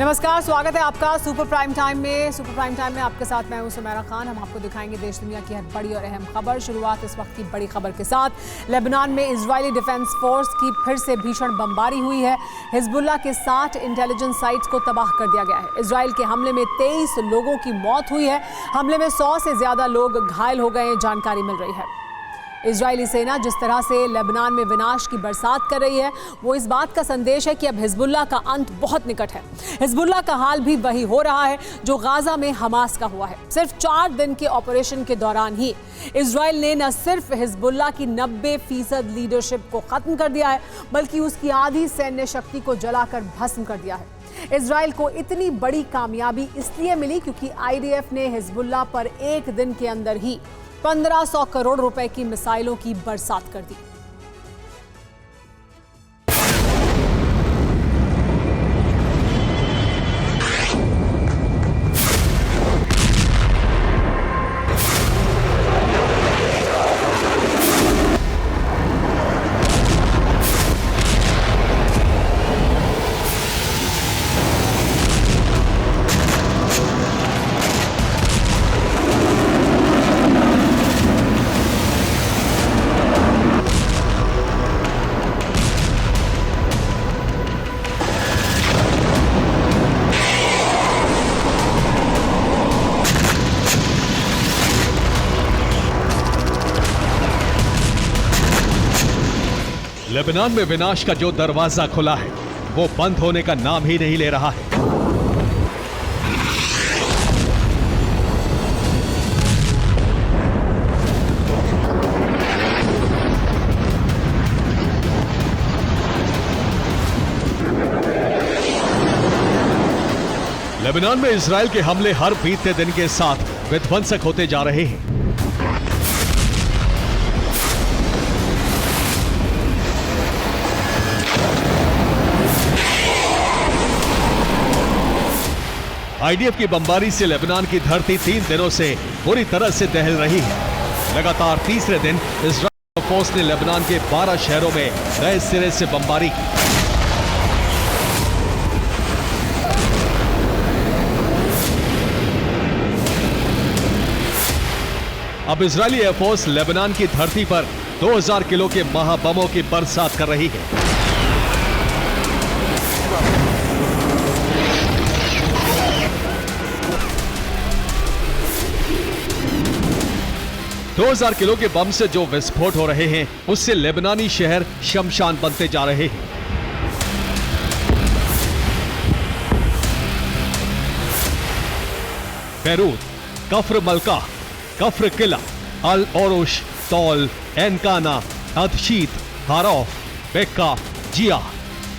नमस्कार, स्वागत है आपका सुपर प्राइम टाइम में आपके साथ मैं हूं सुमेरा खान। हम आपको दिखाएंगे देश दुनिया की हर बड़ी और अहम खबर। शुरुआत इस वक्त की बड़ी खबर के साथ। लेबनान में इजरायली डिफेंस फोर्स की फिर से भीषण बमबारी हुई है। हिजबुल्लाह के 60 इंटेलिजेंस साइट्स को तबाह कर दिया गया है। इजरायल के हमले में 23 लोगों की मौत हुई है। हमले में 100 से ज्यादा लोग घायल हो गए, जानकारी मिल रही है। इजरायली सेना जिस तरह से लेबनान में विनाश की बरसात कर रही है, वो इस बात का संदेश है कि अब हिजबुल्लाह का अंत बहुत निकट है। हिजबुल्लाह का हाल भी वही हो रहा है जो गाजा में हमास का हुआ है। सिर्फ 4 दिन के ऑपरेशन के दौरान ही इजरायल ने न सिर्फ हिजबुल्लाह की 90% लीडरशिप को खत्म कर दिया है, बल्कि उसकी आधी सैन्य शक्ति को जलाकर भस्म कर दिया है। इजरायल को इतनी बड़ी कामयाबी इसलिए मिली क्योंकि आईडीएफ ने हिजबुल्लाह पर एक दिन के अंदर ही 1500 करोड़ रुपए की मिसाइलों की बरसात कर दी। लेबनान में विनाश का जो दरवाजा खुला है वो बंद होने का नाम ही नहीं ले रहा है। लेबनान में इजरायल के हमले हर बीतते दिन के साथ विध्वंसक होते जा रहे हैं। आईडीएफ की बमबारी से लेबनान की धरती 3 दिनों से पूरी तरह से दहल रही है। लगातार तीसरे दिन इजरायल फोर्स ने लेबनान के 12 शहरों में नए सिरे से बमबारी की। अब इजरायली एयरफोर्स लेबनान की धरती पर 2000 किलो के महाबमों की बरसात कर रही है। दो 2000 किलो के बम से जो विस्फोट हो रहे हैं उससे लेबनानी शहर शमशान बनते जा रहे हैं। बैरूत, कफ्र मलका, कफ्र किला, अल ओरुश, तौल, एनकाना, अदशीत, हारौफ, बेक्का, जिया।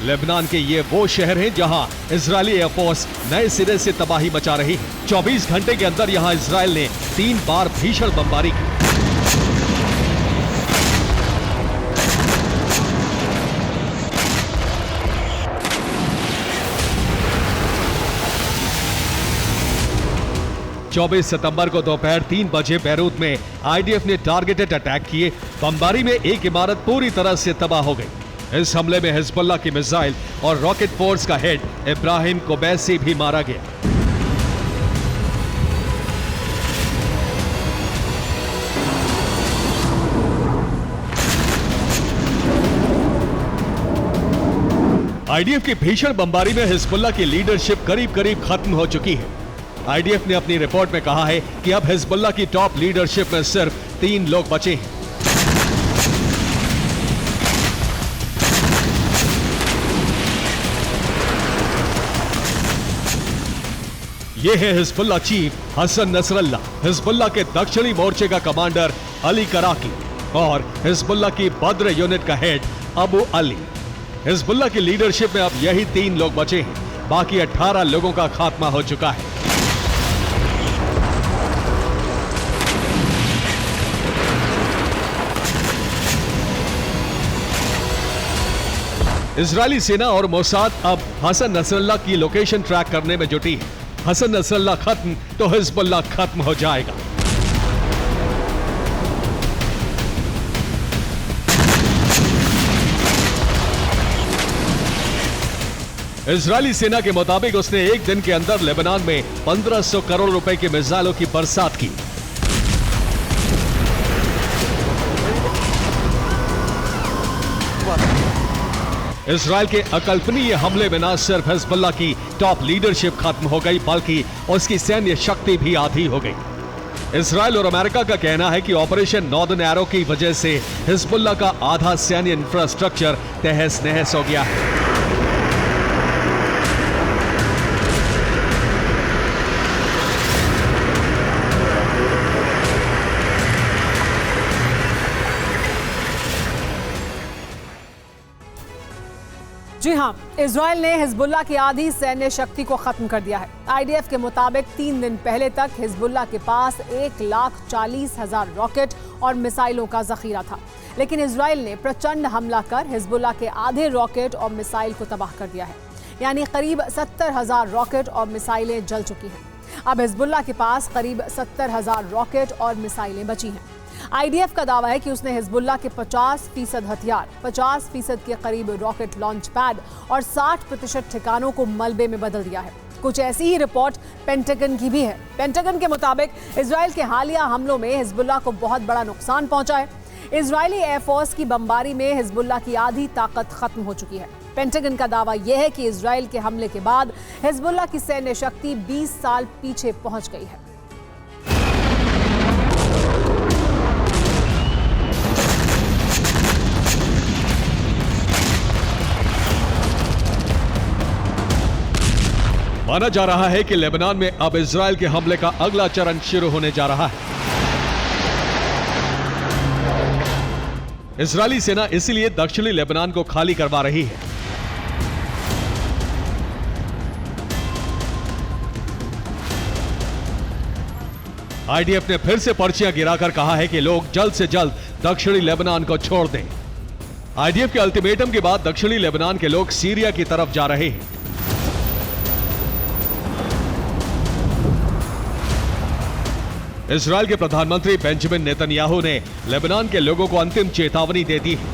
लेबनान के ये वो शहर हैं जहां इजरायली एयरफोर्स नए सिरे से तबाही मचा रही है। 24 घंटे के अंदर यहां इजरायल ने 3 बार भीषण बमबारी की। चौबीस सितंबर को दोपहर 3 बजे बैरूत में आईडीएफ ने टारगेटेड अटैक किए। बमबारी में एक इमारत पूरी तरह से तबाह हो गई। इस हमले में हिजबुल्लाह की मिसाइल और रॉकेट फोर्स का हेड इब्राहिम कोबैसी भी मारा गया। आईडीएफ की भीषण बमबारी में हिजबुल्लाह की लीडरशिप करीब करीब खत्म हो चुकी है। आईडीएफ ने अपनी रिपोर्ट में कहा है कि अब हिजबुल्लाह की टॉप लीडरशिप में सिर्फ 3 लोग बचे हैं। ये है Hezbollah chief Hassan Nasrallah, Hezbollah के दक्षिणी मोर्चे का कमांडर अली कराकी और हिजबुल्लाह की बद्र यूनिट का हेड अबू अली। हिजबुल्लाह की लीडरशिप में अब यही 3 लोग बचे हैं। बाकी 18 लोगों का खात्मा हो चुका है। इजरायली सेना और मोसाद अब हसन नसरल्लाह की लोकेशन ट्रैक करने में जुटी है। हसन नसरल्लाह खत्म तो हिजबुल्लाह खत्म हो जाएगा। इजरायली सेना के मुताबिक उसने एक दिन के अंदर लेबनान में 1500 करोड़ रुपए की मिसाइलों की बरसात की। इजरायल के अकल्पनीय हमले में न सिर्फ हिजबुल्लाह की टॉप लीडरशिप खत्म हो गई, बल्कि उसकी सैन्य शक्ति भी आधी हो गई। इजरायल और अमेरिका का कहना है कि ऑपरेशन नॉर्दर्न एरो की वजह से हिजबुल्लाह का आधा सैन्य इंफ्रास्ट्रक्चर तहस नहस हो गया है। जी हां, इजरायल ने हिजबुल्लाह की आधी सैन्य शक्ति को खत्म कर दिया है। आईडीएफ के मुताबिक 3 दिन पहले तक हिजबुल्लाह के पास 1,40,000 रॉकेट और मिसाइलों का जखीरा था, लेकिन इजरायल ने प्रचंड हमला कर हिजबुल्लाह के आधे रॉकेट और मिसाइल को तबाह कर दिया है। यानी करीब 70,000 रॉकेट और मिसाइलें जल चुकी हैं। अब हिजबुल्लाह के पास करीब 70,000 रॉकेट और मिसाइलें बची हैं। आईडीएफ का दावा है कि उसने हिजबुल्लाह के 50% हथियार, 50% के करीब रॉकेट लॉन्च पैड और 60% ठिकानों को मलबे में बदल दिया है। कुछ ऐसी ही रिपोर्ट पेंटागन की भी है। पेंटागन के मुताबिक इजरायल के हालिया हमलों में हिजबुल्लाह को बहुत बड़ा नुकसान पहुंचा है। इजरायली एयरफोर्स की बमबारी में हिजबुल्लाह की आधी ताकत खत्म हो चुकी है। पेंटागन का दावा यह है कि इजरायल के हमले के बाद हिजबुल्लाह की सैन्य शक्ति 20 साल पीछे पहुंच गई है। माना जा रहा है कि लेबनान में अब इजरायल के हमले का अगला चरण शुरू होने जा रहा है। इजरायली सेना इसीलिए दक्षिणी लेबनान को खाली करवा रही है। आईडीएफ ने फिर से पर्चियां गिराकर कहा है कि लोग जल्द से जल्द दक्षिणी लेबनान को छोड़ दें। आईडीएफ के अल्टीमेटम के बाद दक्षिणी लेबनान के लोग सीरिया की तरफ जा रहे हैं। इजरायल के प्रधानमंत्री बेंजामिन नेतन्याहू ने लेबनान के लोगों को अंतिम चेतावनी दे दी है।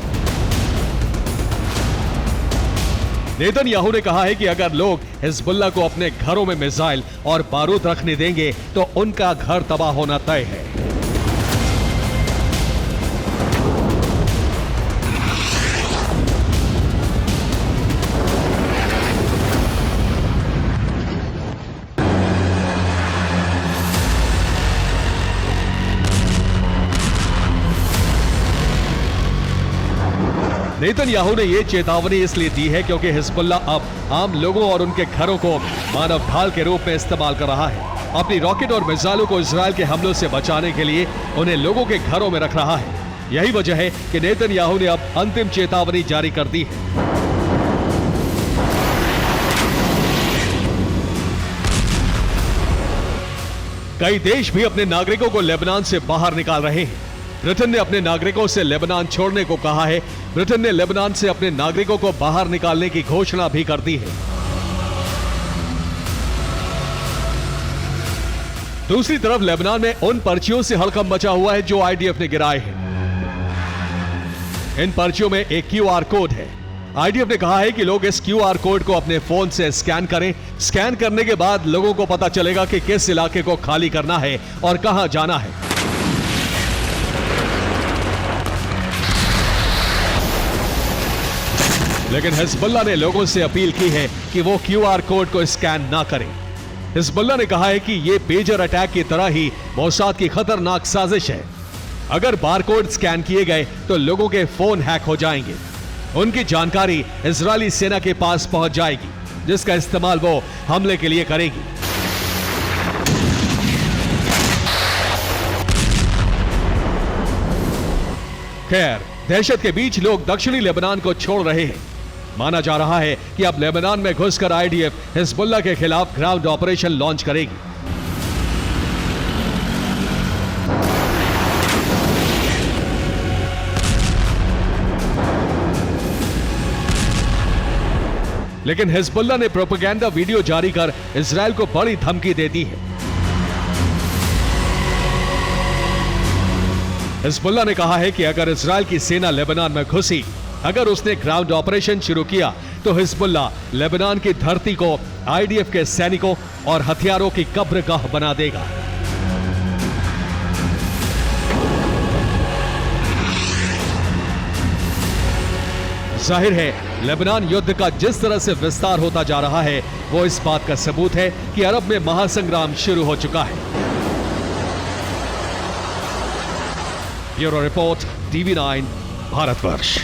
नेतन्याहू ने कहा है कि अगर लोग हिजबुल्लाह को अपने घरों में मिसाइल और बारूद रखने देंगे तो उनका घर तबाह होना तय है। नेतन्याहू ने यह चेतावनी इसलिए दी है क्योंकि हिजबुल्लाह अब आम लोगों और उनके घरों को मानव ढाल के रूप में इस्तेमाल कर रहा है। अपनी रॉकेट और मिसाइलों को इजरायल के हमलों से बचाने के लिए उन्हें लोगों के घरों में रख रहा है। यही वजह है कि नेतन्याहू ने अब अंतिम चेतावनी जारी कर दी है। कई देश भी अपने नागरिकों को लेबनान से बाहर निकाल रहे हैं। ब्रिटेन ने अपने नागरिकों से लेबनान छोड़ने को कहा है। ब्रिटेन ने लेबनान से अपने नागरिकों को बाहर निकालने की घोषणा भी कर दी है। दूसरी तरफ लेबनान में उन पर्चियों से हड़कंप मचा हुआ है जो आईडीएफ ने गिराए हैं। इन पर्चियों में एक क्यूआर कोड है। आईडीएफ ने कहा है कि लोग इस क्यूआर कोड को अपने फोन से स्कैन करें। स्कैन करने के बाद लोगों को पता चलेगा कि किस इलाके को खाली करना है और कहां जाना है। लेकिन हिजबुल्लाह ने लोगों से अपील की है कि वो क्यूआर कोड को स्कैन ना करें। हिजबुल्लाह ने कहा है कि ये पेजर अटैक की तरह ही मोसाद की खतरनाक साजिश है। अगर बारकोड स्कैन किए गए तो लोगों के फोन हैक हो जाएंगे। उनकी जानकारी इजरायली सेना के पास पहुंच जाएगी, जिसका इस्तेमाल वो हमले के लिए करेगी। खैर, दहशत के बीच लोग दक्षिणी लेबनान को छोड़ रहे हैं। माना जा रहा है कि अब लेबनान में घुसकर आईडीएफ हिजबुल्लाह के खिलाफ ग्राउंड ऑपरेशन लॉन्च करेगी। लेकिन हिजबुल्लाह ने प्रोपेगेंडा वीडियो जारी कर इजरायल को बड़ी धमकी दे दी है। हिजबुल्लाह ने कहा है कि अगर इजरायल की सेना लेबनान में घुसी, अगर उसने ग्राउंड ऑपरेशन शुरू किया तो हिजबुल्लाह लेबनान की धरती को आईडीएफ के सैनिकों और हथियारों की कब्रगाह बना देगा। जाहिर है लेबनान युद्ध का जिस तरह से विस्तार होता जा रहा है वो इस बात का सबूत है कि अरब में महासंग्राम शुरू हो चुका है। Bureau report, TV9, Bharatvarsh.